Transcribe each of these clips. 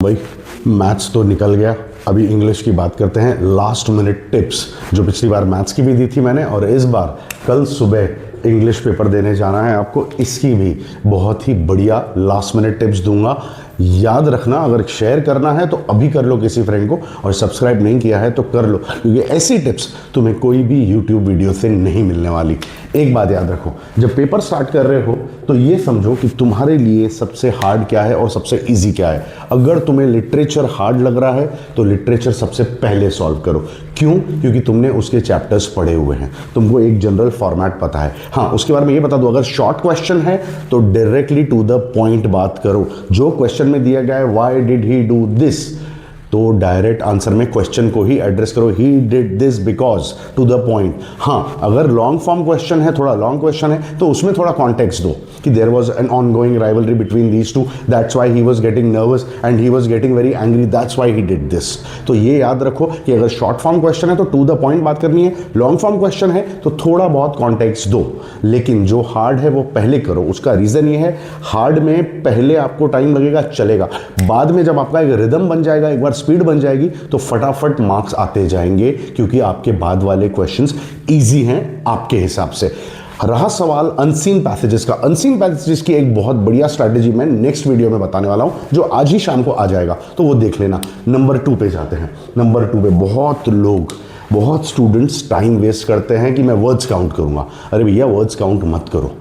भाई मैथ्स तो निकल गया, अभी इंग्लिश की बात करते हैं। लास्ट मिनट टिप्स जो पिछली बार मैथ्स की भी दी थी मैंने, और इस बार कल सुबह इंग्लिश पेपर देने जाना है आपको, इसकी भी बहुत ही बढ़िया लास्ट मिनट टिप्स दूंगा। याद रखना, अगर शेयर करना है तो अभी कर लो किसी फ्रेंड को, और सब्सक्राइब नहीं किया है तो कर लो, क्योंकि ऐसी टिप्स तुम्हें कोई भी यूट्यूब वीडियो से नहीं मिलने वाली। एक बात याद रखो, जब पेपर स्टार्ट कर रहे हो तो ये समझो कि तुम्हारे लिए सबसे हार्ड क्या है और सबसे इजी क्या है। अगर तुम्हें लिटरेचर हार्ड लग रहा है तो लिटरेचर सबसे पहले सॉल्व करो। क्यों? क्योंकि तुमने उसके चैप्टर्स पढ़े हुए हैं, तुमको एक जनरल फॉर्मेट पता है। हाँ, उसके बारे में ये बता दो, अगर शॉर्ट क्वेश्चन है तो डायरेक्टली टू द पॉइंट बात करो। जो क्वेश्चन में दिया गया है why did he do this, तो डायरेक्ट आंसर में क्वेश्चन को ही एड्रेस करो, he did this because, to the point. हाँ, अगर लॉन्ग फॉर्म क्वेश्चन है, थोड़ा लॉन्ग क्वेश्चन है, तो उसमें थोड़ा कॉन्टेक्स्ट दो कि there was an ongoing rivalry between these two, that's why he was getting nervous and he was getting very angry, that's why he did this. तो ये याद रखो कि अगर शॉर्ट फॉर्म क्वेश्चन है तो टू द पॉइंट बात करनी है, लॉन्ग फॉर्म क्वेश्चन है तो थोड़ा बहुत कॉन्टेक्स्ट दो, लेकिन जो हार्ड है वो पहले करो। उसका रीजन ये है, हार्ड में पहले आपको टाइम लगेगा, चलेगा, बाद में जब आपका एक रिदम बन जाएगा, एक बार स्पीड बन जाएगी, तो फटाफट मार्क्स आते जाएंगे, क्योंकि आपके बाद वाले क्वेश्चंस इजी हैं आपके हिसाब से। रहा सवाल अनसीन पैसेजेस का, अनसीन पैसेजेस की एक बहुत बढ़िया स्ट्रैटेजी मैं नेक्स्ट वीडियो में बताने वाला हूं, जो आज ही शाम को आ जाएगा, तो वो देख लेना। नंबर 2 पे जाते हैं। नंबर 2 पे बहुत लोग, बहुत स्टूडेंट्स टाइम वेस्ट करते हैं कि मैं वर्ड्स काउंट करूंगा। अरे भैया, वर्ड्स काउंट मत करो।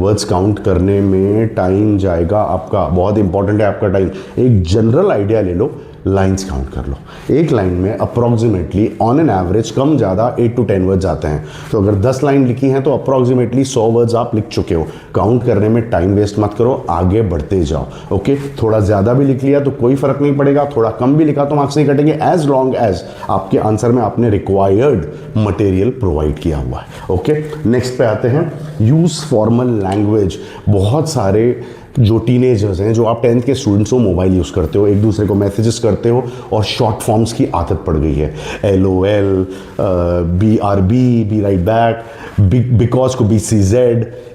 वर्ड्स काउंट करने में टाइम जाएगा आपका, बहुत इंपॉर्टेंट है आपका टाइम। एक जनरल आइडिया ले लो, लाइन्स काउंट कर लो। एक लाइन में अप्रॉक्सीमेटली ऑन एन एवरेज कम ज़्यादा 8 to 10 वर्ड्स आते हैं। तो अगर 10 लाइन लिखी हैं तो अप्रॉक्सीमेटली 100 वर्ड्स आप लिख चुके हो। काउंट करने में टाइम वेस्ट मत करो, आगे बढ़ते जाओ। ओके, थोड़ा ज़्यादा भी लिख लिया तो कोई फर्क नहीं पड़ेगा, थोड़ा कम भी लिखा तो मार्क्स नहीं कटेंगे, एज लॉन्ग एज आपके आंसर में आपने रिक्वायर्ड मटेरियल प्रोवाइड किया हुआ है। ओके, नेक्स्ट पे आते हैं, यूज़ फॉर्मल लैंग्वेज। बहुत सारे जो टीनेजर्स हैं, जो आप 10th के स्टूडेंट्स हो, मोबाइल यूज़ करते हो, एक दूसरे को मैसेजेस करते हो और शॉर्ट फॉर्म्स की आदत पड़ गई है। LOL, BRB, B right back, because को BCZ,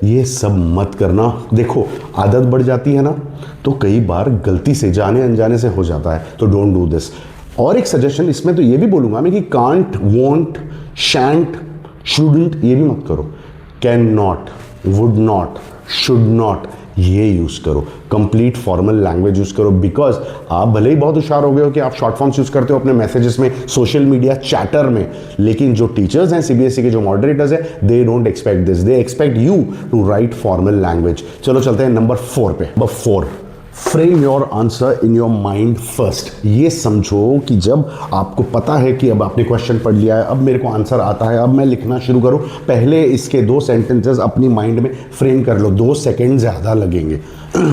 ये सब मत करना। देखो, आदत बढ़ जाती है ना, तो कई बार गलती से, जाने अनजाने से हो जाता है, तो डोंट डू दिस। और एक सजेशन इसमें तो ये भी बोलूँगा मैं कि कांट, वॉन्ट, शैंट, शुडंट, ये भी मत करो। Can not, would not, should not, ये यूज़ करो। कंप्लीट फॉर्मल लैंग्वेज यूज़ करो, बिकॉज आप भले ही बहुत होशियार हो गए हो कि आप शॉर्ट फॉर्म्स यूज़ करते हो अपने मैसेजेस में, सोशल मीडिया चैटर में, लेकिन जो टीचर्स हैं CBSE के, जो मॉडरेटर्स हैं, they don't expect this, they expect you to write formal language. चलो चलते हैं नंबर 4 पे। Number 4, frame your answer in your mind first. ये समझो कि जब आपको पता है कि अब आपने क्वेश्चन पढ़ लिया है, अब मेरे को आंसर आता है, अब मैं लिखना शुरू करूं, पहले इसके 2 सेंटेंसेस अपनी माइंड में फ्रेम कर लो। 2 सेकेंड ज़्यादा लगेंगे,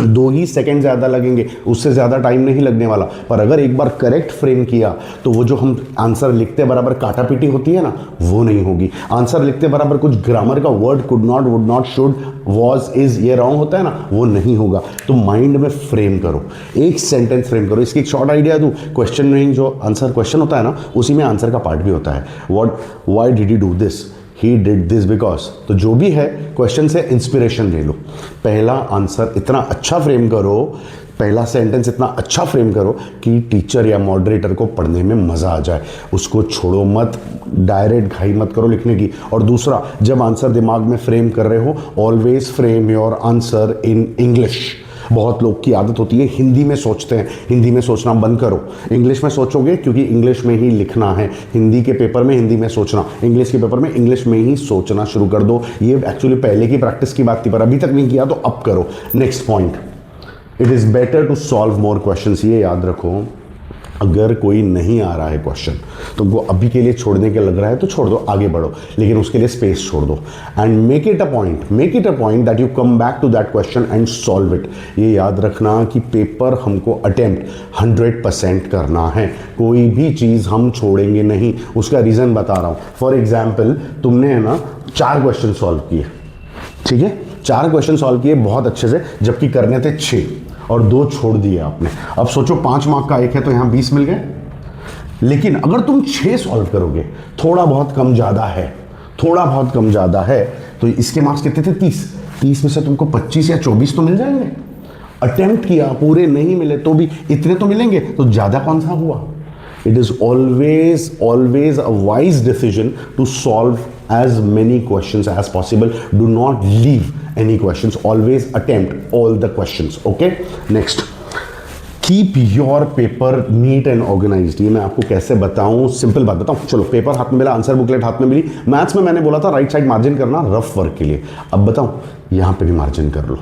2 ही सेकेंड ज़्यादा लगेंगे, उससे ज़्यादा टाइम नहीं लगने वाला। पर अगर एक बार करेक्ट फ्रेम किया तो वो जो हम आंसर लिखते बराबर काटापीटी होती है ना, वो नहीं होगी। आंसर लिखते बराबर कुछ ग्रामर का word, could not, would not, should, was, is, ये रॉन्ग होता है ना, वो नहीं होगा। तो माइंड में फ्रेम करो, एक सेंटेंस फ्रेम करो। इसकी एक शॉर्ट आइडिया दूं, क्वेश्चन में जो आंसर क्वेश्चन होता है ना, उसी में आंसर का पार्ट भी होता है। Why did he do this, he did this because. तो जो भी है, क्वेश्चन से इंस्पिरेशन ले लो। पहला आंसर इतना अच्छा फ्रेम करो, पहला सेंटेंस इतना अच्छा फ्रेम करो कि टीचर या मॉडरेटर को पढ़ने में मज़ा आ जाए। उसको छोड़ो मत, डायरेक्ट घाई मत करो लिखने की। और दूसरा, जब आंसर दिमाग में फ्रेम कर रहे हो, always frame your answer in English. बहुत लोग की आदत होती है हिंदी में सोचते हैं, हिंदी में सोचना बंद करो। इंग्लिश में सोचोगे, क्योंकि इंग्लिश में ही लिखना है। हिंदी के पेपर में हिंदी में सोचना, इंग्लिश के पेपर में इंग्लिश में ही सोचना शुरू कर दो। ये एक्चुअली पहले की प्रैक्टिस की बात थी, पर अभी तक नहीं किया तो अब करो। Next point, it is better to solve more questions. ये याद रखो, अगर कोई नहीं आ रहा है क्वेश्चन, तुमको अभी के लिए छोड़ने के लग रहा है तो छोड़ दो, आगे बढ़ो, लेकिन उसके लिए स्पेस छोड़ दो। And make it a point that you come back to that question and solve it. ये याद रखना कि पेपर हमको अटेम्प्ट 100% करना है, कोई भी चीज़ हम छोड़ेंगे नहीं। उसका रीज़न बता रहा हूँ। फॉर एग्जाम्पल, तुमने है ना 4 क्वेश्चन सॉल्व किए, ठीक है, 4 क्वेश्चन सॉल्व किए बहुत अच्छे से, जबकि करने थे 6 और 2 छोड़ दिए आपने। अब सोचो 5 मार्क का 1 है तो यहाँ 20 मिल गए। लेकिन अगर तुम 6 सॉल्व करोगे, थोड़ा बहुत कम ज़्यादा है, थोड़ा बहुत कम ज़्यादा है, तो इसके मार्क्स कितने थे? 30 में से तुमको 25 या 24 तो मिल जाएंगे। अटेम्प्ट किया, पूरे नहीं मिले तो भी इतने तो मिलेंगे, तो ज़्यादा कौन सा हुआ? It is always a wise decision to solve as many questions as possible. Do not leave any questions. Always attempt all the questions. Okay? Next. Keep your paper neat and organized. ये मैं आपको कैसे बताऊं? Simple बात बताऊं, चलो paper हाथ में मिला, आंसर बुकलेट हाथ में मिली। मैथ्स में मैंने बोला था राइट साइड मार्जिन करना रफ वर्क के लिए। अब बताऊं, यहां पे भी मार्जिन कर लो,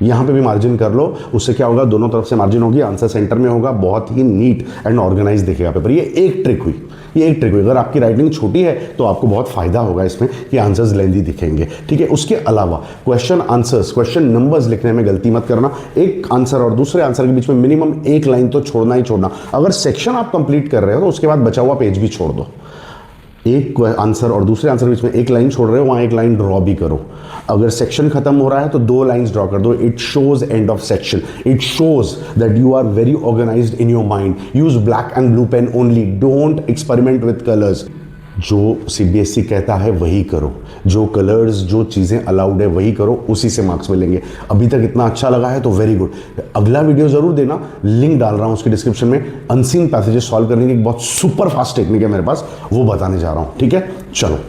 यहाँ पे भी मार्जिन कर लो। उससे क्या होगा, दोनों तरफ से मार्जिन होगी, आंसर सेंटर में होगा, बहुत ही नीट एंड ऑर्गेनाइज दिखेगा पेपर। ये एक ट्रिक हुई, ये एक ट्रिक हुई। अगर आपकी राइटिंग छोटी है तो आपको बहुत फायदा होगा इसमें कि आंसर्स लेंदी दिखेंगे, ठीक है। उसके अलावा क्वेश्चन आंसर्स, क्वेश्चन नंबर्स लिखने में गलती मत करना। एक आंसर और दूसरे आंसर के बीच में मिनिमम एक लाइन तो छोड़ना ही छोड़ना। अगर सेक्शन आप कंप्लीट कर रहे हो तो उसके बाद बचा हुआ पेज भी छोड़ दो। एक आंसर और दूसरे आंसर के बीच में एक लाइन छोड़ रहे हो, वहां एक लाइन ड्रॉ भी करो। अगर सेक्शन खत्म हो रहा है तो 2 लाइंस ड्रॉ कर दो। It shows end of section, it shows that you are very organised in your mind. Use black and blue pen only, don't experiment with colours. जो सीबीएसई कहता है वही करो, जो कलर्स, जो चीज़ें अलाउड है वही करो, उसी से मार्क्स मिलेंगे। अभी तक इतना अच्छा लगा है तो वेरी गुड। अगला वीडियो जरूर देना, लिंक डाल रहा हूं उसके डिस्क्रिप्शन में। अनसीन पैसेजेस सॉल्व करने की एक बहुत सुपर फास्ट टेक्निक है मेरे पास, वो बताने जा रहा हूं, ठीक है। चलो